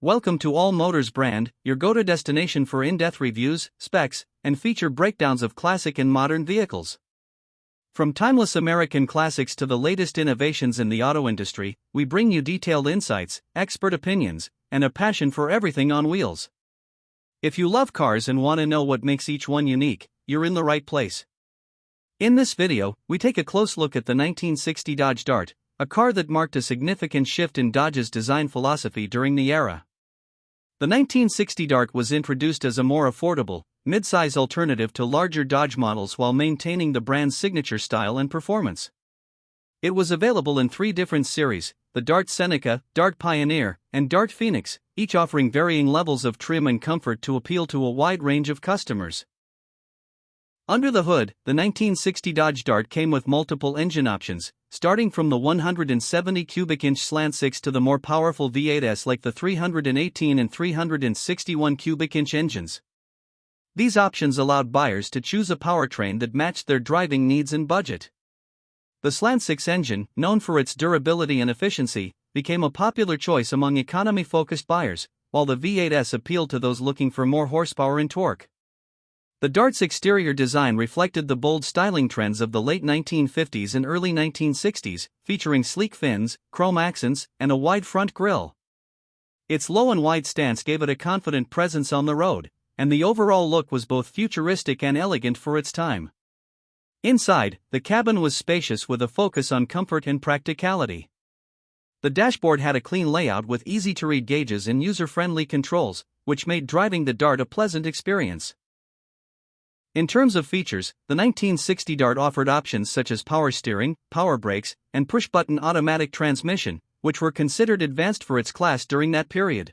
Welcome to All Motors brand, your go-to destination for in-depth reviews, specs, and feature breakdowns of classic and modern vehicles. From timeless American classics to the latest innovations in the auto industry, we bring you detailed insights, expert opinions, and a passion for everything on wheels. If you love cars and want to know what makes each one unique, you're in the right place. In this video, we take a close look at the 1960 Dodge Dart, a car that marked a significant shift in Dodge's design philosophy during the era. The 1960 Dart was introduced as a more affordable, mid-size alternative to larger Dodge models while maintaining the brand's signature style and performance. It was available in three different series, the Dart Seneca, Dart Pioneer, and Dart Phoenix, each offering varying levels of trim and comfort to appeal to a wide range of customers. Under the hood, the 1960 Dodge Dart came with multiple engine options, starting from the 170 cubic inch slant 6 to the more powerful V8s like the 318 and 361 cubic inch engines. These options allowed buyers to choose a powertrain that matched their driving needs and budget. The slant 6 engine, known for its durability and efficiency, became a popular choice among economy-focused buyers, while the V8s appealed to those looking for more horsepower and torque. The Dart's exterior design reflected the bold styling trends of the late 1950s and early 1960s, featuring sleek fins, chrome accents, and a wide front grille. Its low and wide stance gave it a confident presence on the road, and the overall look was both futuristic and elegant for its time. Inside, the cabin was spacious with a focus on comfort and practicality. The dashboard had a clean layout with easy-to-read gauges and user-friendly controls, which made driving the Dart a pleasant experience. In terms of features, the 1960 Dart offered options such as power steering, power brakes, and push-button automatic transmission, which were considered advanced for its class during that period.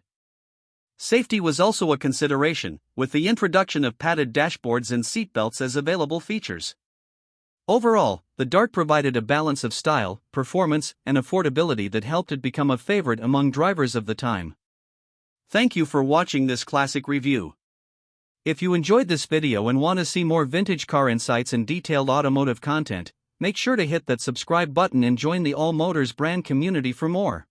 Safety was also a consideration, with the introduction of padded dashboards and seatbelts as available features. Overall, the Dart provided a balance of style, performance, and affordability that helped it become a favorite among drivers of the time. Thank you for watching this classic review. If you enjoyed this video and want to see more vintage car insights and detailed automotive content, make sure to hit that subscribe button and join the All Motors brand community for more.